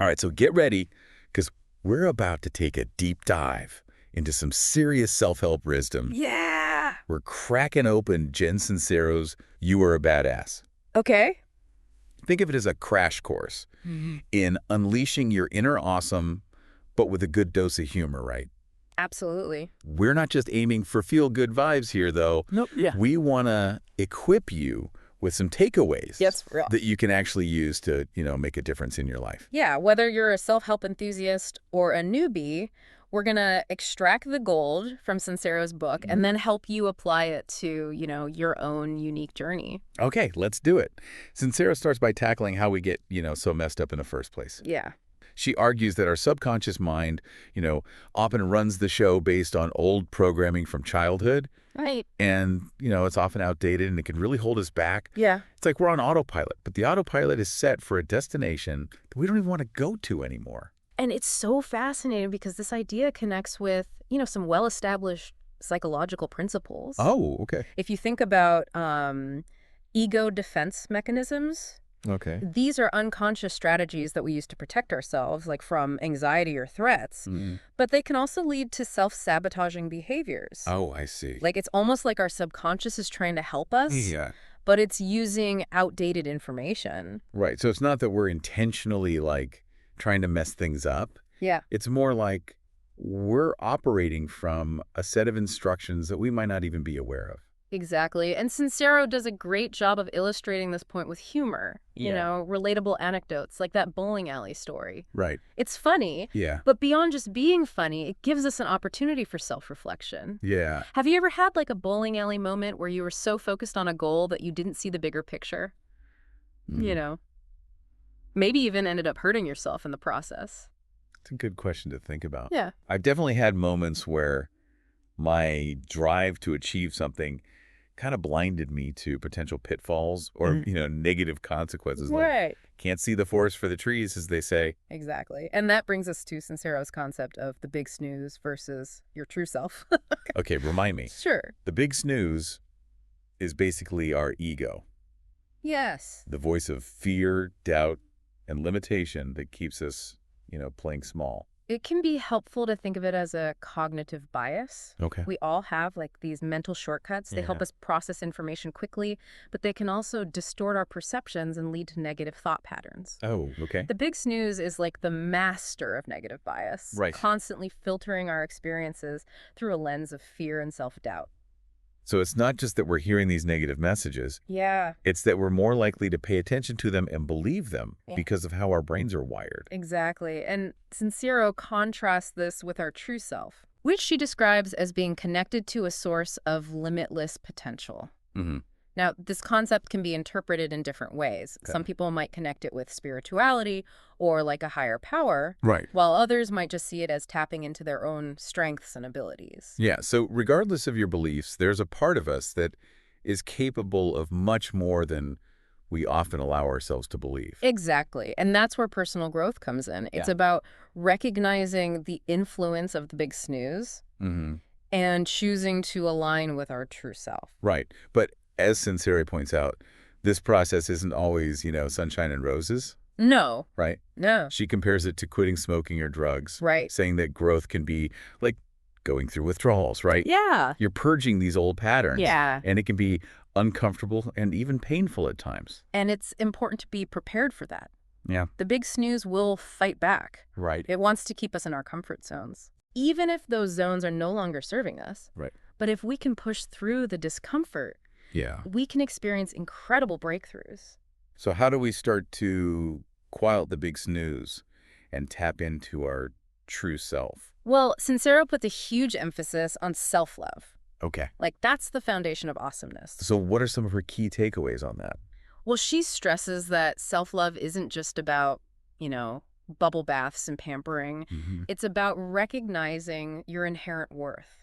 All right, so get ready because we're about to take a deep dive into some serious self-help wisdom. Yeah. We're cracking open Jen Sincero's You Are a Badass. Okay. Think of it as a crash course in unleashing your inner awesome, but with a good dose of humor, right? Absolutely. We're not just aiming for feel-good vibes here, though. Nope. Yeah. We want to equip you with some takeaways Yes, for real. that you can actually use to, make a difference in your life. Yeah, whether you're a self-help enthusiast or a newbie, we're going to extract the gold from Sincero's book and then help you apply it to, your own unique journey. Okay, let's do it. Sincero starts by tackling how we get, so messed up in the first place. Yeah. She argues that our subconscious mind, often runs the show based on old programming from childhood. Right. And, it's often outdated and it can really hold us back. Yeah. It's like we're on autopilot, but the autopilot is set for a destination that we don't even want to go to anymore. And it's so fascinating because this idea connects with, some well-established psychological principles. Oh, okay. If you think about ego defense mechanisms, Okay. these are unconscious strategies that we use to protect ourselves, like from anxiety or threats, but they can also lead to self-sabotaging behaviors. Oh, I see. Like it's almost like our subconscious is trying to help us, Yeah. but it's using outdated information. Right. So it's not that we're intentionally, trying to mess things up. Yeah. It's more like we're operating from a set of instructions that we might not even be aware of. Exactly. And Sincero does a great job of illustrating this point with humor, Yeah. relatable anecdotes like that bowling alley story. Right. It's funny, Yeah. but beyond just being funny, it gives us an opportunity for self-reflection. Yeah. Have you ever had like a bowling alley moment where you were so focused on a goal that you didn't see the bigger picture? Mm. Maybe even ended up hurting yourself in the process. It's a good question to think about. Yeah. I've definitely had moments where my drive to achieve something kind of blinded me to potential pitfalls or, negative consequences. Like, Right. can't see the forest for the trees, as they say. Exactly. And that brings us to Sincero's concept of the big snooze versus your true self. Okay, remind me. Sure. The big snooze is basically our ego, Yes. the voice of fear, doubt, and limitation that keeps us, playing small. It can be helpful to think of it as a cognitive bias. Okay. We all have like these mental shortcuts. They help Yeah. us process information quickly, but they can also distort our perceptions and lead to negative thought patterns. Oh, okay. The big snooze is like the master of negative bias, Right. constantly filtering our experiences through a lens of fear and self-doubt. So it's not just that we're hearing these negative messages, Yeah, it's that we're more likely to pay attention to them and believe them Yeah. because of how our brains are wired. exactly. And Sincero contrasts this with our true self, which she describes as being connected to a source of limitless potential. Mm-hmm. Now, this concept can be interpreted in different ways. Okay. Some people might connect it with spirituality or like a higher power, Right. while others might just see it as tapping into their own strengths and abilities. Yeah, so regardless of your beliefs, there's a part of us that is capable of much more than we often allow ourselves to believe. Exactly. And that's where personal growth comes in. It's Yeah. about recognizing the influence of the big snooze Mm-hmm. and choosing to align with our true self. Right. But as Sincere points out, this process isn't always, sunshine and roses, No, right? no. She compares it to quitting smoking or drugs, Right. saying that growth can be like going through withdrawals, right? Yeah. You're purging these old patterns. Yeah. And it can be uncomfortable and even painful at times. And it's important to be prepared for that. Yeah. The big snooze will fight back. Right. It wants to keep us in our comfort zones, even if those zones are no longer serving us. Right. But if we can push through the discomfort, Yeah. we can experience incredible breakthroughs. So how do we start to quiet the big snooze and tap into our true self? Well, Sincero puts a huge emphasis on self-love. Okay. Like, that's the foundation of awesomeness. So what are some of her key takeaways on that? Well, she stresses that self-love isn't just about, bubble baths and pampering. Mm-hmm. It's about recognizing your inherent worth.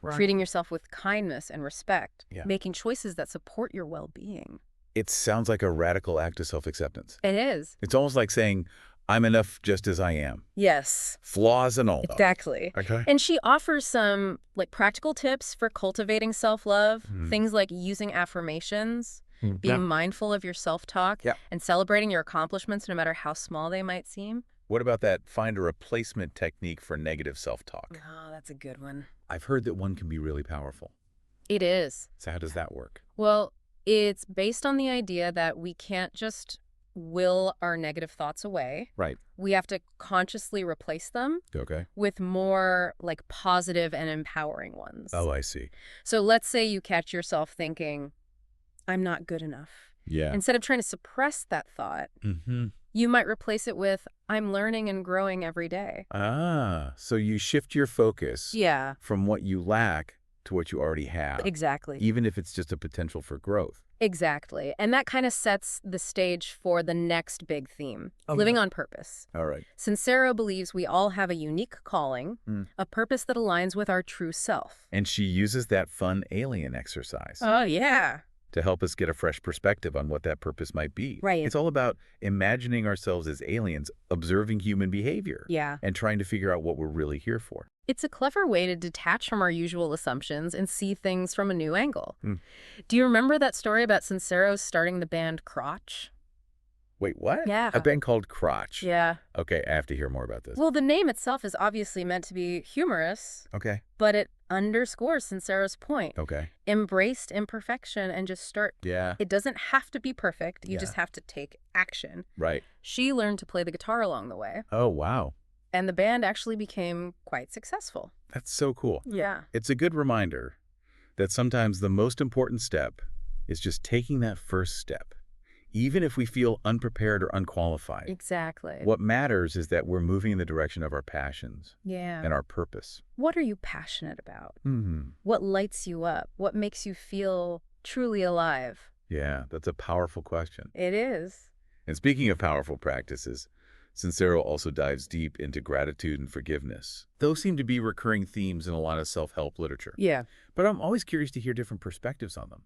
Right. Treating yourself with kindness and respect, Yeah. making choices that support your well-being. It sounds like a radical act of self-acceptance. It is. It's almost like saying, I'm enough just as I am. Yes, Flaws and all. exactly. Okay. And she offers some practical tips for cultivating self-love, things like using affirmations, being mindful of your self-talk, Yeah. and celebrating your accomplishments no matter how small they might seem. What about that find a replacement technique for negative self-talk? Oh, that's a good one. I've heard that one can be really powerful. It is. So how does that work? Well, it's based on the idea that we can't just will our negative thoughts away. Right. We have to consciously replace them Okay. with more like positive and empowering ones. Oh, I see. So let's say you catch yourself thinking, I'm not good enough. Yeah. Instead of trying to suppress that thought, you might replace it with, I'm learning and growing every day. Ah, so you shift your focus Yeah, from what you lack to what you already have, exactly. even if it's just a potential for growth. Exactly. And that kind of sets the stage for the next big theme, Okay. living on purpose. All right. Sincero believes we all have a unique calling, a purpose that aligns with our true self. And she uses that fun alien exercise Oh, yeah. to help us get a fresh perspective on what that purpose might be. Right. It's all about imagining ourselves as aliens, observing human behavior, Yeah. and trying to figure out what we're really here for. It's a clever way to detach from our usual assumptions and see things from a new angle. Do you remember that story about Sincero starting the band Crotch? Wait, what? Yeah. A band called Crotch. Yeah. Okay, I have to hear more about this. Well, the name itself is obviously meant to be humorous, Okay. but it underscores Sincero's point. Okay. Embraced imperfection and just start. Yeah. It doesn't have to be perfect. You Yeah. just have to take action. Right. She learned to play the guitar along the way, Oh, wow. and the band actually became quite successful. That's so cool. Yeah. It's a good reminder that sometimes the most important step is just taking that first step, even if we feel unprepared or unqualified. Exactly. What matters is that we're moving in the direction of our passions Yeah. and our purpose. What are you passionate about? Mm-hmm. What lights you up? What makes you feel truly alive? Yeah, that's a powerful question. It is. And speaking of powerful practices, Sincero also dives deep into gratitude and forgiveness. Those seem to be recurring themes in a lot of self-help literature. Yeah. But I'm always curious to hear different perspectives on them.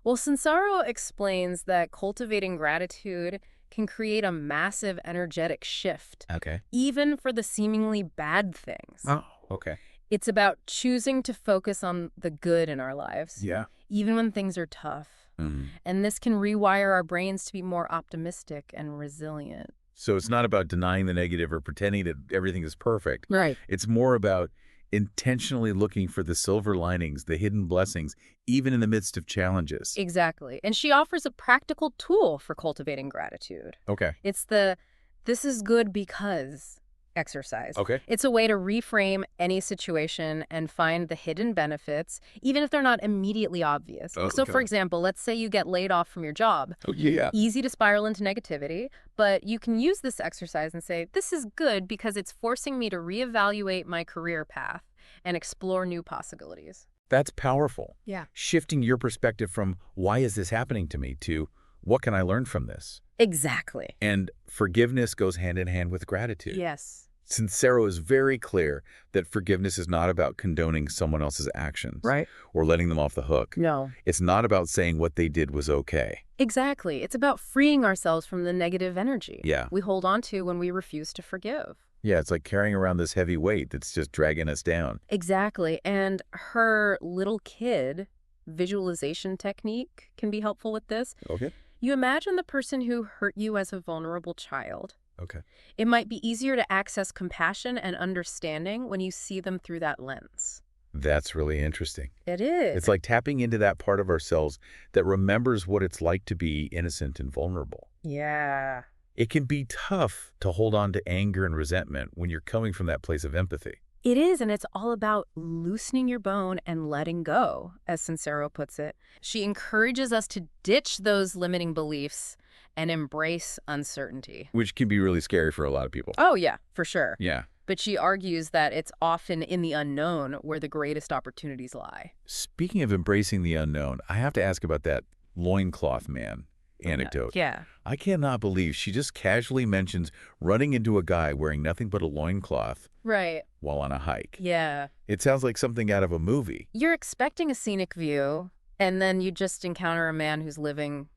Well, Sincero explains that cultivating gratitude can create a massive energetic shift, Okay. even for the seemingly bad things. Oh, okay. It's about choosing to focus on the good in our lives, Yeah. even when things are tough. Mm-hmm. And this can rewire our brains to be more optimistic and resilient. So it's not about denying the negative or pretending that everything is perfect. Right. It's more about intentionally looking for the silver linings, the hidden blessings, even in the midst of challenges. Exactly. And she offers a practical tool for cultivating gratitude. Okay. It's the "this is good because" exercise. Okay. It's a way to reframe any situation and find the hidden benefits, even if they're not immediately obvious. So, for Okay. example, let's say you get laid off from your job. Oh, yeah. Easy to spiral into negativity, but you can use this exercise and say, this is good because it's forcing me to reevaluate my career path and explore new possibilities. That's powerful. Yeah. Shifting your perspective from why is this happening to me to what can I learn from this? Exactly. And forgiveness goes hand in hand with gratitude. Yes. Sincero is very clear that forgiveness is not about condoning someone else's actions Right. or letting them off the hook. No. It's not about saying what they did was okay. Exactly. It's about freeing ourselves from the negative energy Yeah. we hold on to when we refuse to forgive. Yeah, it's like carrying around this heavy weight that's just dragging us down. Exactly. And her little kid visualization technique can be helpful with this. Okay. You imagine the person who hurt you as a vulnerable child. Okay. It might be easier to access compassion and understanding when you see them through that lens. That's really interesting. It is. It's like tapping into that part of ourselves that remembers what it's like to be innocent and vulnerable. Yeah. It can be tough to hold on to anger and resentment when you're coming from that place of empathy. It is, and it's all about loosening your bone and letting go, as Sincero puts it. She encourages us to ditch those limiting beliefs and embrace uncertainty. Which can be really scary for a lot of people. Oh, yeah, for sure. Yeah. But she argues that it's often in the unknown where the greatest opportunities lie. Speaking of embracing the unknown, I have to ask about that loincloth man anecdote. Yeah. I cannot believe she just casually mentions running into a guy wearing nothing but a loincloth Right. while on a hike. Yeah. It sounds like something out of a movie. You're expecting a scenic view, and then you just encounter a man who's living,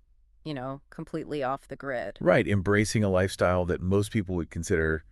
completely off the grid. Right, embracing a lifestyle that most people would consider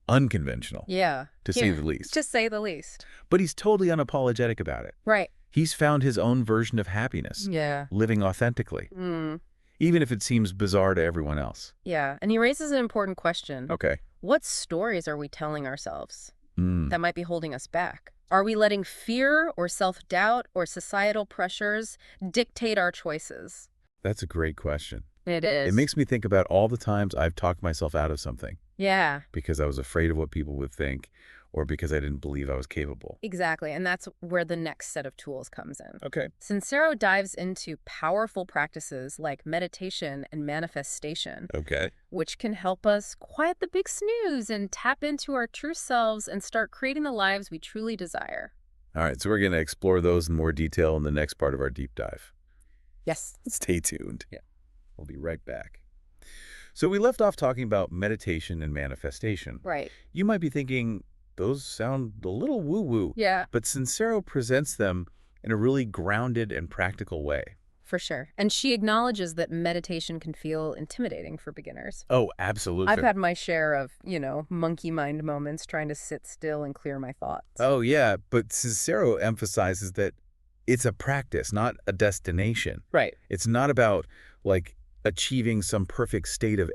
unconventional, Yeah. to say the least. To say the least. But he's totally unapologetic about it. Right. He's found his own version of happiness, Yeah. living authentically. Mm. even if it seems bizarre to everyone else. Yeah, and he raises an important question. Okay. What stories are we telling ourselves Mm, that might be holding us back? Are we letting fear or self-doubt or societal pressures dictate our choices? that's a great question. It It is. makes me think about all the times I've talked myself out of something Yeah, because I was afraid of what people would think or because I didn't believe I was capable. exactly. And that's where the next set of tools comes in. Okay. Sincero dives into powerful practices like meditation and manifestation, Okay. which can help us quiet the big snooze and tap into our true selves and start creating the lives we truly desire. All right, so we're going to explore those in more detail in the next part of our deep dive. Yes. Stay tuned. Yeah. We'll be right back. So we left off talking about meditation and manifestation. Right. You might be thinking, those sound a little woo-woo, Yeah, but Sincero presents them in a really grounded and practical way. for sure. And she acknowledges that meditation can feel intimidating for beginners. Oh, absolutely. I've had my share of, monkey mind moments trying to sit still and clear my thoughts. Oh, yeah, but Sincero emphasizes that it's a practice, not a destination. Right. It's not about, like, achieving some perfect state of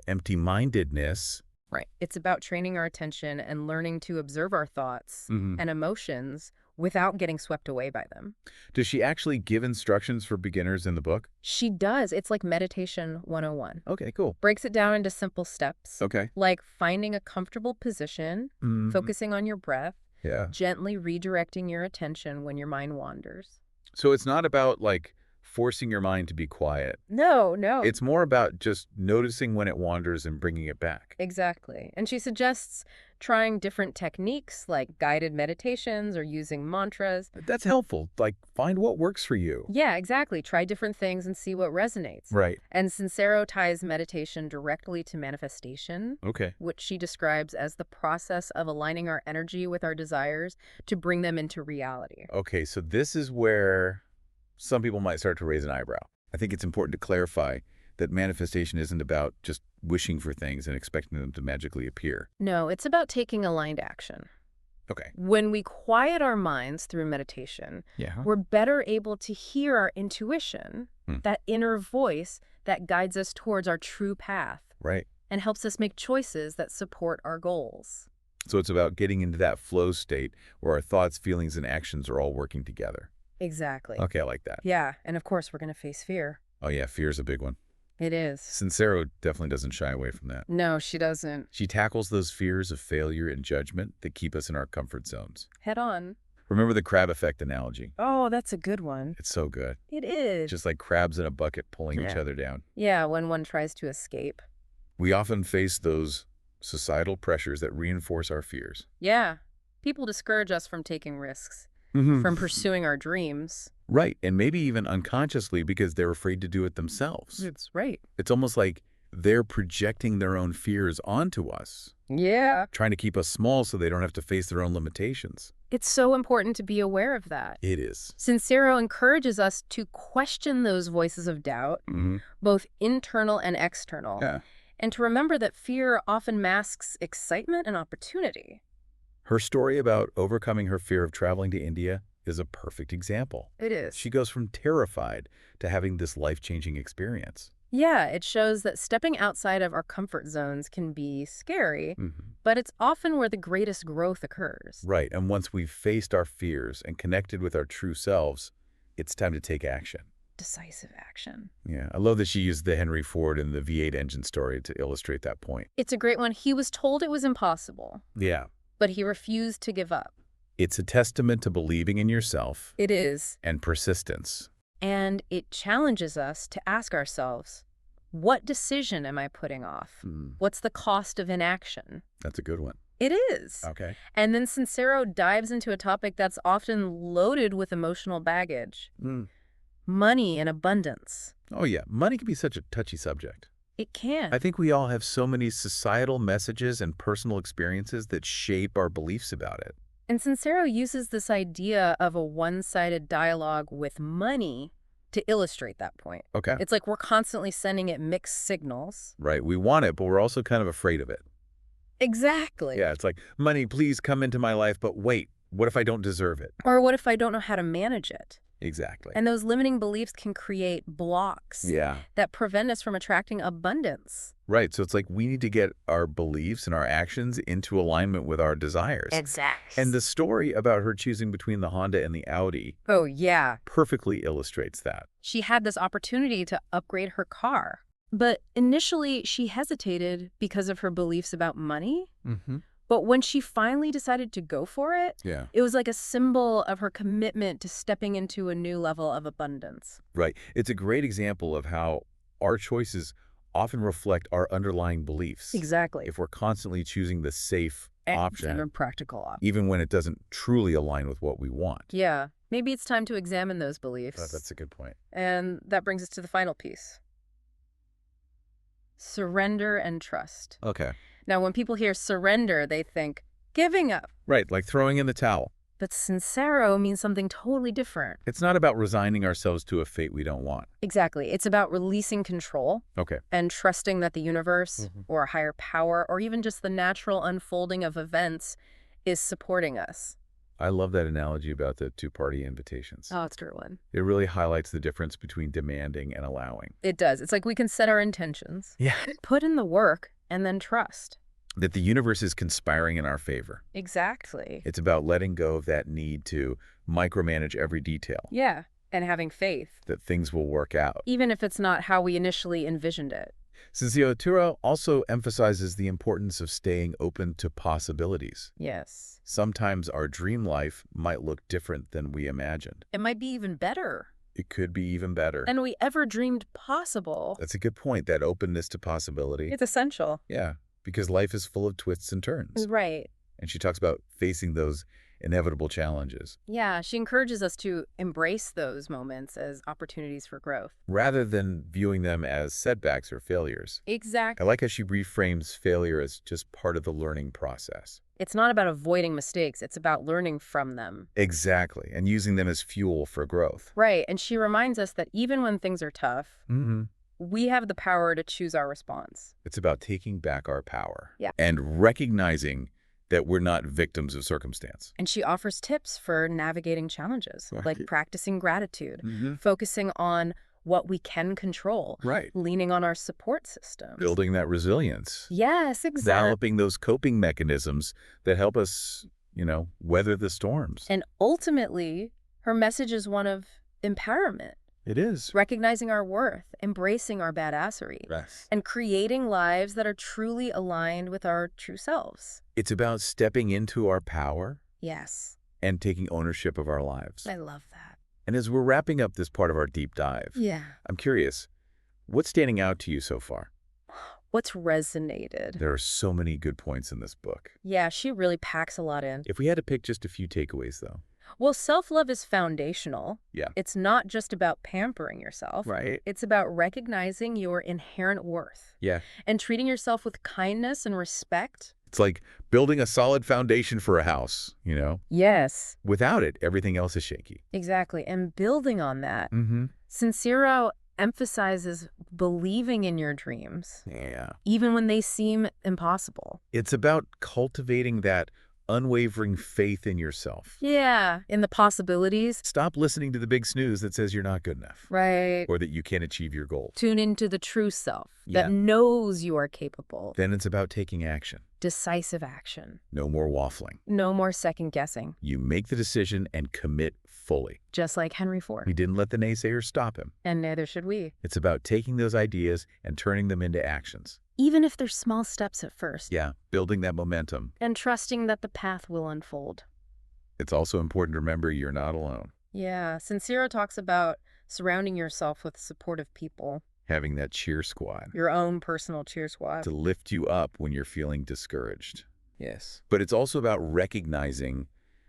empty-mindedness. Right. It's about training our attention and learning to observe our thoughts Mhm. and emotions without getting swept away by them. Does she actually give instructions for beginners in the book? She does. It's like meditation 101. Okay, cool. Breaks it down into simple steps, Okay. like finding a comfortable position, Mhm. focusing on your breath, Yeah. gently redirecting your attention when your mind wanders. So it's not about, like, forcing your mind to be quiet. No, no. It's more about just noticing when it wanders and bringing it back. Exactly. And she suggests trying different techniques like guided meditations or using mantras. That's helpful. Like, find what works for you. Yeah, exactly. Try different things and see what resonates. Right. And Sincero ties meditation directly to manifestation, Okay. which she describes as the process of aligning our energy with our desires to bring them into reality. Okay, so this is where some people might start to raise an eyebrow. I think it's important to clarify that manifestation isn't about just wishing for things and expecting them to magically appear. No, it's about taking aligned action. Okay. When we quiet our minds through meditation, Yeah. we're better able to hear our intuition, that inner voice that guides us towards our true path Right. and helps us make choices that support our goals. So it's about getting into that flow state where our thoughts, feelings, and actions are all working together. Exactly. Okay, I like that. Yeah, and of course we're going to face fear. Oh, yeah, fear's a big one. It is. Sincero definitely doesn't shy away from that. No, she doesn't. She tackles those fears of failure and judgment that keep us in our comfort zones. Head on. Remember the crab effect analogy? Oh, that's a good one. It's so good. It is. Just like crabs in a bucket pulling each Yeah. other down. Yeah, when one tries to escape. We often face those societal pressures that reinforce our fears. Yeah. People discourage us from taking risks, Mm-hmm. from pursuing our dreams. Right, and maybe even unconsciously because they're afraid to do it themselves. It's right. It's almost like they're projecting their own fears onto us, Yeah. trying to keep us small so they don't have to face their own limitations. It's so important to be aware of that. It is. Sincero encourages us to question those voices of doubt, Mm-hmm. both internal and external, Yeah. and to remember that fear often masks excitement and opportunity. Her story about overcoming her fear of traveling to India is a perfect example. It is. She goes from terrified to having this life-changing experience. Yeah, it shows that stepping outside of our comfort zones can be scary, Mm-hmm. but it's often where the greatest growth occurs. Right, and once we've faced our fears and connected with our true selves, it's time to take action. Decisive action. Yeah, I love that she used the Henry Ford and the V8 engine story to illustrate that point. It's a great one. He was told it was impossible, Yeah. but he refused to give up. It's a testament to believing in yourself It is. and persistence. And it challenges us to ask ourselves, what decision am I putting off? What's the cost of inaction? That's a good one. It is. Okay. And then Sincero dives into a topic that's often loaded with emotional baggage. Money and abundance. Oh, yeah. Money can be such a touchy subject. It can. I think we all have so many societal messages and personal experiences that shape our beliefs about it. And Sincero uses this idea of a one-sided dialogue with money to illustrate that point. Okay. It's like we're constantly sending it mixed signals. Right. We want it, but we're also kind of afraid of it. Exactly. Yeah, it's like, money, please come into my life, but wait, what if I don't deserve it? Or what if I don't know how to manage it? Exactly. And those limiting beliefs can create blocks Yeah. that prevent us from attracting abundance. Right. So it's like we need to get our beliefs and our actions into alignment with our desires. Exactly. And the story about her choosing between the Honda and the Audi Oh, yeah. perfectly illustrates that. She had this opportunity to upgrade her car. But initially, she hesitated because of her beliefs about money. Mm-hmm. But when she finally decided to go for it, Yeah. it was like a symbol of her commitment to stepping into a new level of abundance. Right. It's a great example of how our choices often reflect our underlying beliefs. Exactly. If we're constantly choosing the safe option, And a practical option. even when it doesn't truly align with what we want. Yeah. Maybe it's time to examine those beliefs. That's a good point. And that brings us to the final piece. Surrender and trust. Okay. Now, when people hear surrender, they think giving up. Right, like throwing in the towel. But sincero means something totally different. It's not about resigning ourselves to a fate we don't want. Exactly. It's about releasing control Okay. and trusting that the universe or a higher power or even just the natural unfolding of events is supporting us. I love that analogy about the two-party invitations. Oh, it's a true one. It really highlights the difference between demanding and allowing. It does. It's like we can set our intentions, Yeah. put in the work, and then trust. That the universe is conspiring in our favor. Exactly. It's about letting go of that need to micromanage every detail, Yeah. And having faith, that things will work out. even if it's not how we initially envisioned it. Sensei Otura also emphasizes the importance of staying open to possibilities. Yes. Sometimes our dream life might look different than we imagined. It might be even better It could be even better. than we ever dreamed possible. That's a good point, that openness to possibility. It's essential. Yeah, because life is full of twists and turns. Right. And she talks about facing those inevitable challenges Yeah, she encourages us to embrace those moments as opportunities for growth. rather than viewing them as setbacks or failures. I Exactly. like how she reframes failure as just part of the learning process. It's not about avoiding mistakes. It's about learning from them. Exactly, and using them as fuel for growth. Right. And she reminds us that even when things are tough, Mm-hmm. we have the power to choose our response. It's about taking back our power. Yeah. And recognizing that we're not victims of circumstance. And she offers tips for navigating challenges, like Right. practicing gratitude, Mm-hmm. focusing on what we can control, Right. leaning on our support system. Building that resilience. Yes, exactly. Developing those coping mechanisms that help us, weather the storms. And ultimately, her message is one of empowerment, It is. recognizing our worth, embracing our badassery, Yes. and creating lives that are truly aligned with our true selves. It's about stepping into our power Yes, and taking ownership of our lives. I love that. And as we're wrapping up this part of our deep dive, Yeah. I'm curious, what's standing out to you so far? What's resonated? There are so many good points in this book. Yeah, she really packs a lot in. If we had to pick just a few takeaways, though. Well, self-love is foundational. Yeah. It's not just about pampering yourself. Right. It's about recognizing your inherent worth Yeah. and treating yourself with kindness and respect. It's like building a solid foundation for a house, Yes, Without it, everything else is shaky. exactly. And building on that, Mm-hmm. Sincero emphasizes believing in your dreams, Yeah. even when they seem impossible. It's about cultivating that unwavering faith in yourself. Yeah, in the possibilities. Stop listening to the big snooze that says you're not good enough Right. or that you can't achieve your goals. Tune into the true self Yeah. that knows you are capable. Then it's about taking action. Decisive action. No more waffling. No more second guessing. You make the decision and commit fully. Just like Henry Ford. He didn't let the naysayers stop him. And neither should we. It's about taking those ideas and turning them into actions. Even if they're small steps at first. Yeah, building that momentum. And trusting that the path will unfold. It's also important to remember you're not alone. Yeah, Sincero talks about surrounding yourself with supportive people. Having that cheer squad Your own personal cheer squad. to lift you up when you're feeling discouraged. Yes. But it's also about recognizing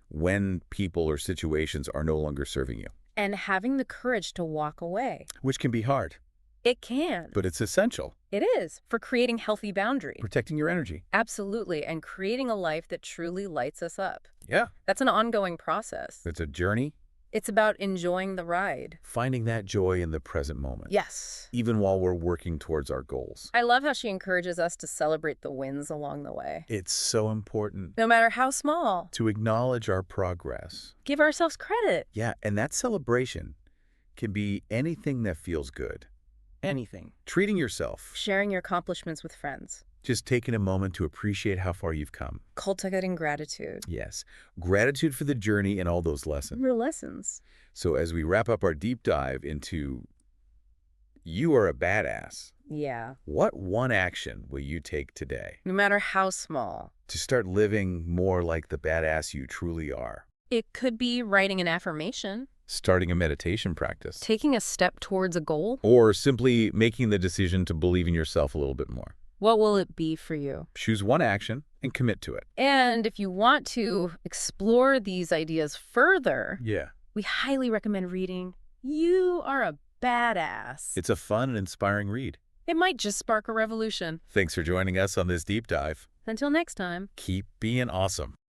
when people or situations are no longer serving you, And having the courage to walk away. which can be hard, It can. but it's essential. It is. For creating healthy boundaries. Protecting your energy. Absolutely. And creating a life that truly lights us up. Yeah. That's an ongoing process. It's a journey, It's about enjoying the ride. Finding that joy in the present moment. Yes. Even while we're working towards our goals. I love how she encourages us to celebrate the wins along the way. It's so important No matter how small. to acknowledge our progress. Give ourselves credit. Yeah, and that celebration can be anything that feels good. Anything. Treating yourself. Sharing your accomplishments with friends. Just taking a moment to appreciate how far you've come. Cultivating gratitude. Yes, gratitude for the journey and all those lessons. Real lessons. So as we wrap up our deep dive into You Are a Badass, Yeah. what one action will you take today No matter how small. to start living more like the badass you truly are? It could be writing an affirmation, Starting a meditation practice, taking a step towards a goal. or simply making the decision to believe in yourself a little bit more. What will it be for you? Choose one action and commit to it. And if you want to explore these ideas further, Yeah. we highly recommend reading You Are a Badass. It's a fun and inspiring read. It might just spark a revolution. Thanks for joining us on this deep dive. Until next time. Keep being awesome.